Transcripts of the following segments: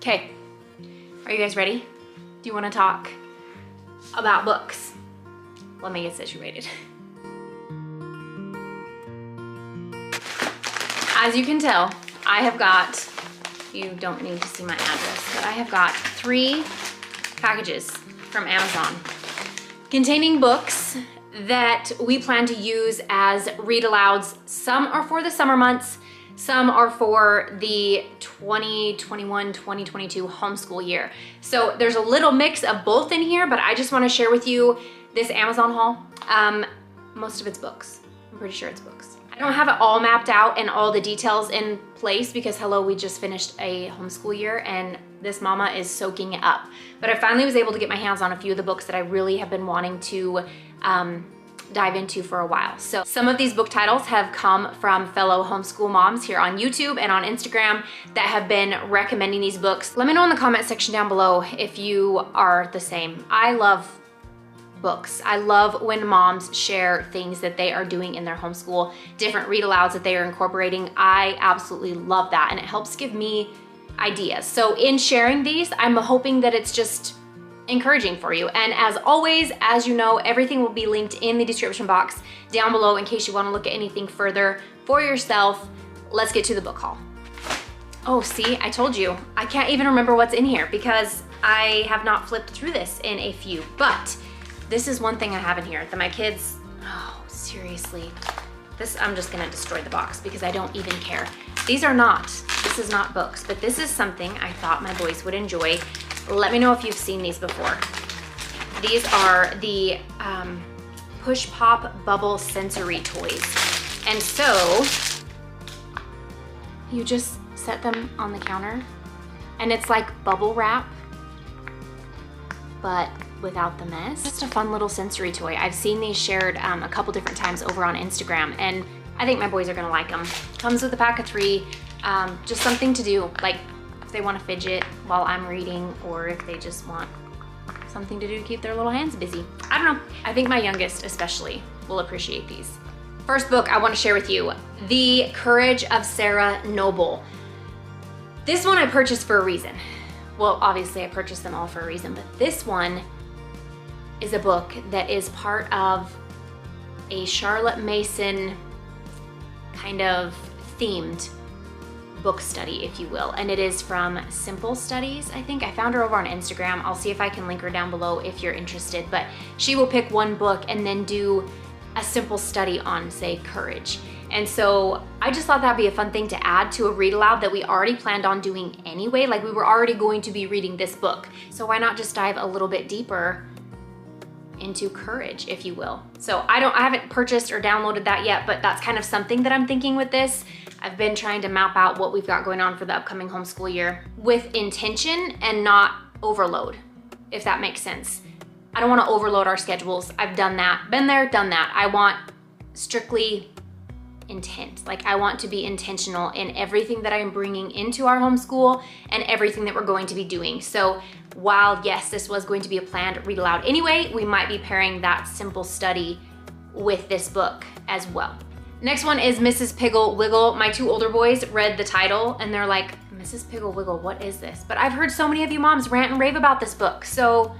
Okay, are you guys ready? Do you want to talk about books? Let me get situated. As you can tell, I have got, you don't need to see my address, but I have got 3 packages from Amazon containing books that we plan to use as read alouds. Some are for the summer months, some are for the 2021-2022 homeschool year. So there's a little mix of both in here, but I just want to share with you this Amazon haul. Most of it's books. I'm pretty sure it's books. I don't have it all mapped out and all the details in place because hello, we just finished a homeschool year and this mama is soaking it up. But I finally was able to get my hands on a few of the books that I really have been wanting to dive into for a while. So some of these book titles have come from fellow homeschool moms here on YouTube and on Instagram that have been recommending these books. Let me know in the comment section down below if you are the same. I love books. I love when moms share things that they are doing in their homeschool, different read alouds that they are incorporating. I absolutely love that and it helps give me ideas. So in sharing these, I'm hoping that it's just encouraging for you. And as always, as you know, everything will be linked in the description box down below in case you want to look at anything further for yourself. Let's get to the book haul. Oh, see, I told you, I can't even remember what's in here because I have not flipped through this in a few, but this is one thing I have in here that my kids, oh, seriously, this, I'm just gonna destroy the box because I don't even care. This is not books, but this is something I thought my boys would enjoy. Let me know if you've seen these before. These are the Push Pop Bubble Sensory Toys. And so, you just set them on the counter and it's like bubble wrap, but without the mess. Just a fun little sensory toy. I've seen these shared a couple different times over on Instagram and I think my boys are gonna like them. Comes with a pack of 3, just something to do, like if they wanna fidget while I'm reading or if they just want something to do to keep their little hands busy. I don't know, I think my youngest especially will appreciate these. First book I wanna share with you, The Courage of Sarah Noble. This one I purchased for a reason. Well, obviously I purchased them all for a reason, but this one is a book that is part of a Charlotte Mason kind of themed book study, if you will, and it is from Simple Studies, I think. I found her over on Instagram. I'll see if I can link her down below if you're interested, but she will pick one book and then do a simple study on, say, courage. And so I just thought that'd be a fun thing to add to a read aloud that we already planned on doing anyway. Like we were already going to be reading this book. So why not just dive a little bit deeper into courage, if you will. So I haven't purchased or downloaded that yet, but that's kind of something that I'm thinking with this. I've been trying to map out what we've got going on for the upcoming homeschool year with intention and not overload, if that makes sense. I don't want to overload our schedules. I've done that, been there, done that. I want strictly intent. Like I want to be intentional in everything that I'm bringing into our homeschool and everything that we're going to be doing. So while yes, this was going to be a planned read aloud anyway, we might be pairing that simple study with this book as well. Next one is Mrs. Piggle Wiggle. My 2 older boys read the title and they're like, Mrs. Piggle Wiggle, what is this? But I've heard so many of you moms rant and rave about this book. So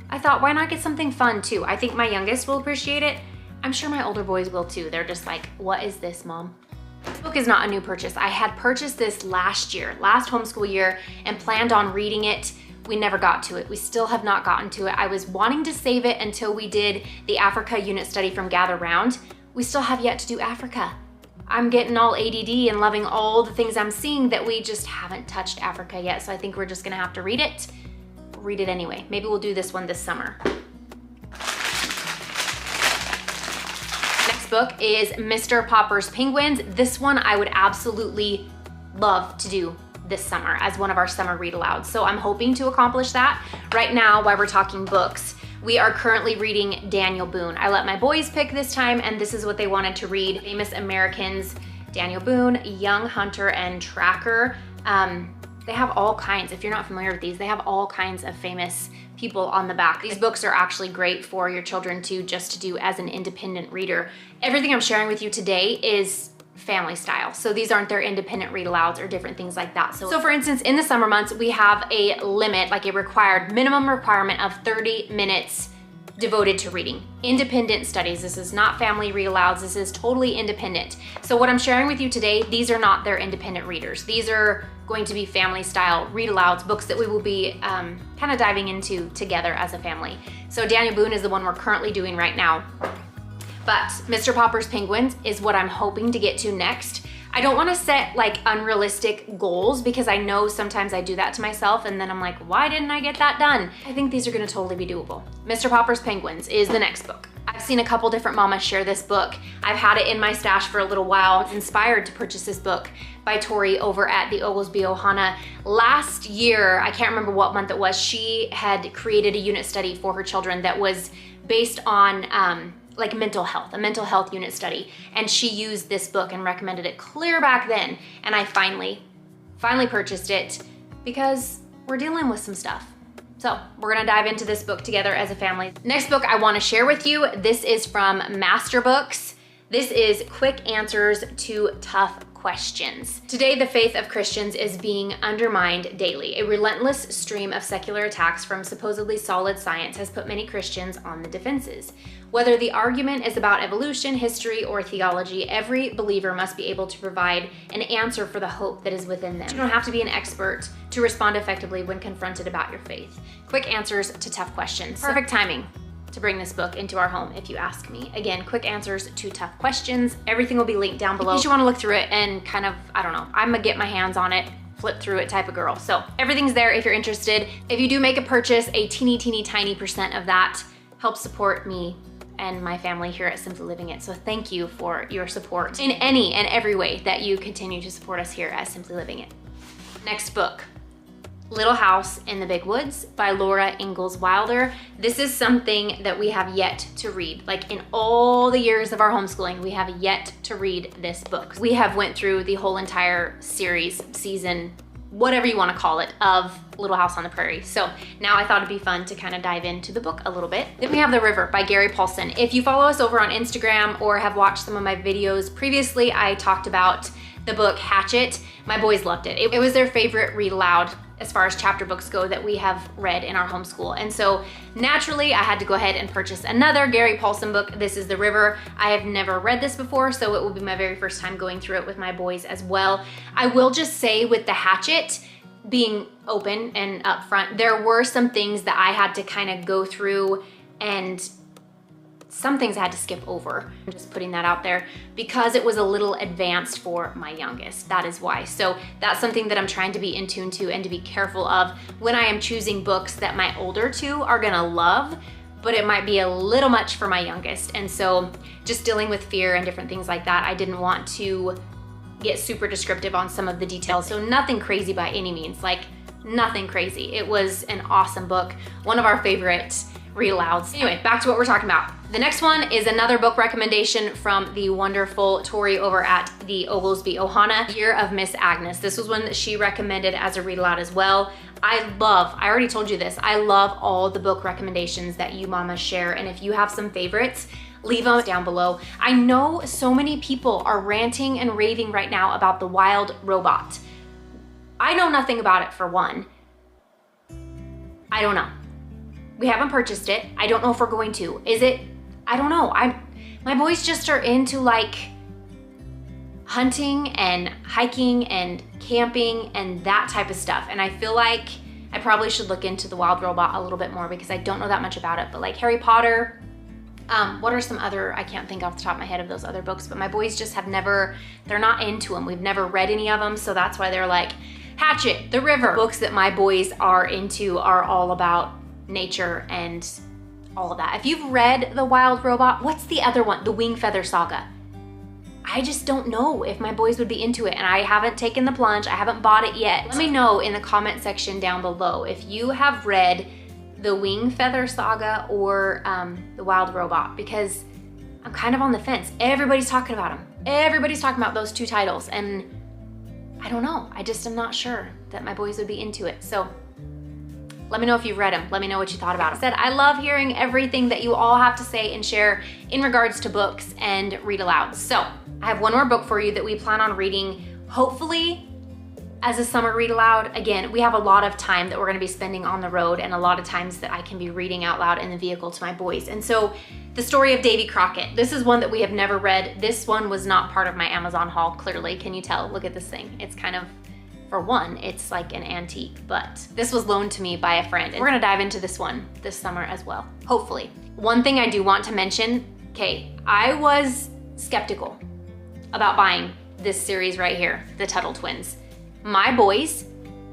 I thought, why not get something fun too? I think my youngest will appreciate it. I'm sure my older boys will too. They're just like, what is this, Mom? This book is not a new purchase. I had purchased this last homeschool year, and planned on reading it. We never got to it. We still have not gotten to it. I was wanting to save it until we did the Africa unit study from Gather Round. We still have yet to do Africa. I'm getting all ADD and loving all the things I'm seeing that we just haven't touched Africa yet. So I think we're just gonna have to read it anyway. Maybe we'll do this one this summer. Next book is Mr. Popper's Penguins. This one I would absolutely love to do this summer as one of our summer read alouds. So I'm hoping to accomplish that. Right now, while we're talking books, we are currently reading Daniel Boone. I let my boys pick this time and this is what they wanted to read. Famous Americans, Daniel Boone, Young Hunter and Tracker. They have all kinds, if you're not familiar with these, they have all kinds of famous people on the back. These books are actually great for your children to just to do as an independent reader. Everything I'm sharing with you today is family style. So these aren't their independent read alouds or different things like that. So for instance, in the summer months, we have a limit, like a minimum requirement of 30 minutes devoted to reading. Independent studies. This is not family read alouds. This is totally independent. So what I'm sharing with you today, these are not their independent readers. These are going to be family style read alouds, books that we will be kind of diving into together as a family. So Daniel Boone is the one we're currently doing right now. But Mr. Popper's Penguins is what I'm hoping to get to next. I don't want to set like unrealistic goals because I know sometimes I do that to myself and then I'm like, why didn't I get that done? I think these are going to totally be doable. Mr. Popper's Penguins is the next book. I've seen a couple different mamas share this book. I've had it in my stash for a little while. I was inspired to purchase this book by Tori over at the Oglesby Ohana. Last year, I can't remember what month it was, she had created a unit study for her children that was based on like mental health, a mental health unit study. And she used this book and recommended it clear back then. And I finally purchased it because we're dealing with some stuff. So we're gonna dive into this book together as a family. Next book I wanna share with you, this is from Master Books. This is Quick Answers to Tough Questions. Today, the faith of Christians is being undermined daily. A relentless stream of secular attacks from supposedly solid science has put many Christians on the defenses. Whether the argument is about evolution, history, or theology, every believer must be able to provide an answer for the hope that is within them. You don't have to be an expert to respond effectively when confronted about your faith. Quick Answers to Tough Questions. Perfect timing to bring this book into our home, if you ask me. Again, Quick Answers to Tough Questions. Everything will be linked down below. You want to look through it and kind of, I don't know, I'm gonna get my hands on it, flip through it type of girl. So everything's there if you're interested. If you do make a purchase, a teeny tiny percent of that helps support me and my family here at Simply Living It. So thank you for your support in any and every way that you continue to support us here at Simply Living It. Next book, Little House in the Big Woods by Laura Ingalls Wilder. This is something that we have yet to read. Like in all the years of our homeschooling, we have yet to read this book. We have went through the whole entire series, season, whatever you want to call it, of Little House on the Prairie. So now I thought it'd be fun to kind of dive into the book a little bit. Then we have The River by Gary Paulsen. If you follow us over on Instagram or have watched some of my videos previously, I talked about the book Hatchet. My boys loved it. It was their favorite read aloud as far as chapter books go that we have read in our homeschool. And so naturally I had to go ahead and purchase another Gary Paulsen book. This is The River. I have never read this before, so it will be my very first time going through it with my boys as well. I will just say with the Hatchet being open and upfront, there were some things that I had to kind of go through and some things I had to skip over. I'm just putting that out there because it was a little advanced for my youngest. That is why. So that's something that I'm trying to be in tune to and to be careful of when I am choosing books that my older two are gonna love, but it might be a little much for my youngest. And so just dealing with fear and different things like that, I didn't want to get super descriptive on some of the details. So nothing crazy by any means, like nothing crazy. It was an awesome book. One of our favorite read alouds. Anyway, back to what we're talking about. The next one is another book recommendation from the wonderful Tori over at the Oglesby Ohana, Year of Miss Agnes. This was one that she recommended as a read aloud as well. I already told you this, I love all the book recommendations that you mamas share, and if you have some favorites, leave them down below. I know so many people are ranting and raving right now about the wild robot. I know nothing about it for one. I don't know. We haven't purchased it. I don't know if we're going to. Is it? I don't know. My boys just are into like hunting and hiking and camping and that type of stuff. And I feel like I probably should look into the wild robot a little bit more because I don't know that much about it. But like Harry Potter, what are some other, I can't think off the top of my head of those other books, but my boys just have never, they're not into them. We've never read any of them. So that's why they're like, Hatchet, The River. Books that my boys are into are all about nature and all of that. If you've read The Wild Robot, what's the other one? The Wing Feather Saga. I just don't know if my boys would be into it, and I haven't taken the plunge. I haven't bought it yet. Let me know in the comment section down below if you have read the Wing Feather Saga or The Wild Robot, because I'm kind of on the fence. Everybody's talking about them. Everybody's talking about those two titles, and I don't know. I just am not sure that my boys would be into it. So let me know if you've read them. Let me know what you thought about them. I love hearing everything that you all have to say and share in regards to books and read alouds. So I have one more book for you that we plan on reading, hopefully as a summer read aloud. Again, we have a lot of time that we're gonna be spending on the road and a lot of times that I can be reading out loud in the vehicle to my boys. And so the story of Davy Crockett, this is one that we have never read. This one was not part of my Amazon haul, clearly. Can you tell? Look at this thing. It's kind of, for one, it's like an antique, but this was loaned to me by a friend. And we're gonna dive into this one this summer as well, hopefully. One thing I do want to mention, okay, I was skeptical about buying this series right here, the Tuttle Twins. My boys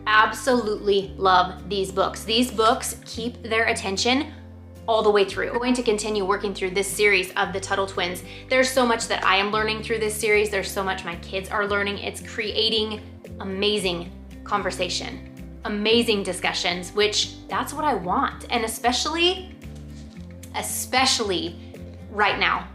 absolutely love these books. These books keep their attention all the way through. We're going to continue working through this series of the Tuttle Twins. There's so much that I am learning through this series. There's so much my kids are learning. It's creating amazing conversation, amazing discussions, which that's what I want. And especially right now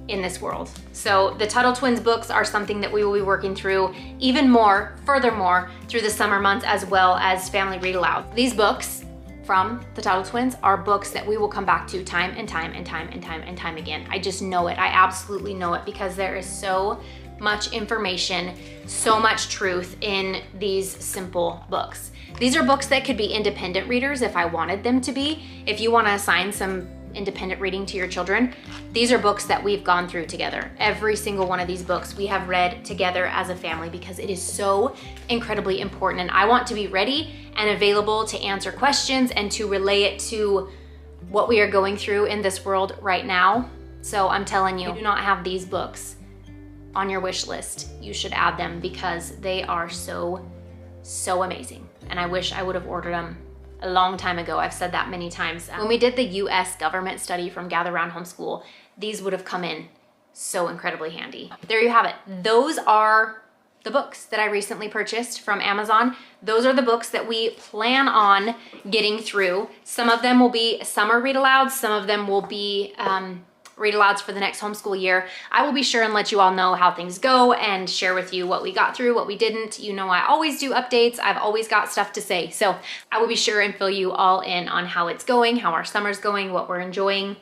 in this world. So the Tuttle Twins books are something that we will be working through even more, furthermore, through the summer months as well as family read aloud. These books from the Tuttle Twins are books that we will come back to time and time again. I just know it. I absolutely know it because there is so much information, so much truth in these simple books. These are books that could be independent readers if I wanted them to be. If you want to assign some independent reading to your children, these are books that we've gone through together. Every single one of these books we have read together as a family because it is so incredibly important, and I want to be ready and available to answer questions and to relay it to what we are going through in this world right now. So I'm telling you, if you do not have these books on your wish list, you should add them because they are so amazing. And I wish I would have ordered them a long time ago. I've said that many times. When we did the US government study from Gather Round Homeschool, these would have come in so incredibly handy. There you have it. Those are the books that I recently purchased from Amazon. Those are the books that we plan on getting through. Some of them will be summer read alouds. Some of them will be read alouds for the next homeschool year. I will be sure and let you all know how things go and share with you what we got through, what we didn't. You know, I always do updates. I've always got stuff to say. So I will be sure and fill you all in on how it's going, how our summer's going, what we're enjoying.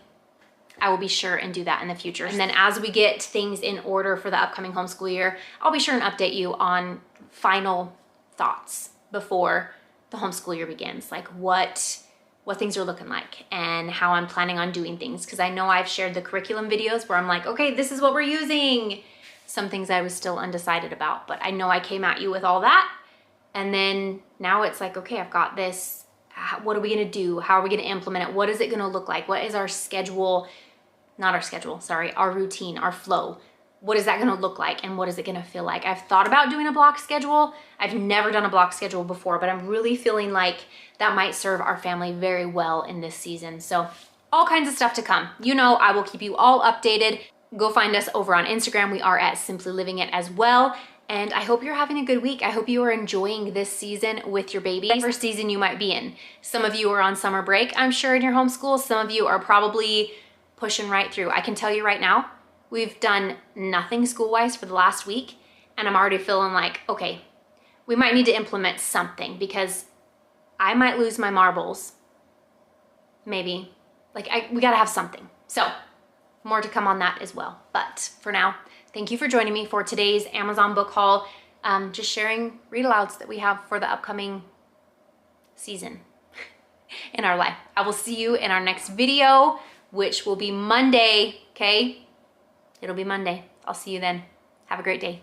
I will be sure and do that in the future. And then as we get things in order for the upcoming homeschool year, I'll be sure and update you on final thoughts before the homeschool year begins. Like what things are looking like and how I'm planning on doing things. Because I know I've shared the curriculum videos where I'm like, okay, this is what we're using. Some things I was still undecided about, but I know I came at you with all that. And then now it's like, okay, I've got this. What are we gonna do? How are we gonna implement it? What is it gonna look like? What is our schedule? Not our schedule, sorry, our routine, our flow. What is that gonna look like and what is it gonna feel like? I've thought about doing a block schedule. I've never done a block schedule before, but I'm really feeling like that might serve our family very well in this season. So all kinds of stuff to come. You know, I will keep you all updated. Go find us over on Instagram. We are at Simply Living It as well. And I hope you're having a good week. I hope you are enjoying this season with your baby. Whatever season you might be in. Some of you are on summer break, I'm sure, in your homeschool. Some of you are probably pushing right through. I can tell you right now, we've done nothing school-wise for the last week, and I'm already feeling like, okay, we might need to implement something because I might lose my marbles. Maybe. Like, we gotta have something. So, more to come on that as well. But for now, thank you for joining me for today's Amazon book haul. Just sharing read alouds that we have for the upcoming season in our life. I will see you in our next video, which will be Monday, okay? It'll be Monday. I'll see you then. Have a great day.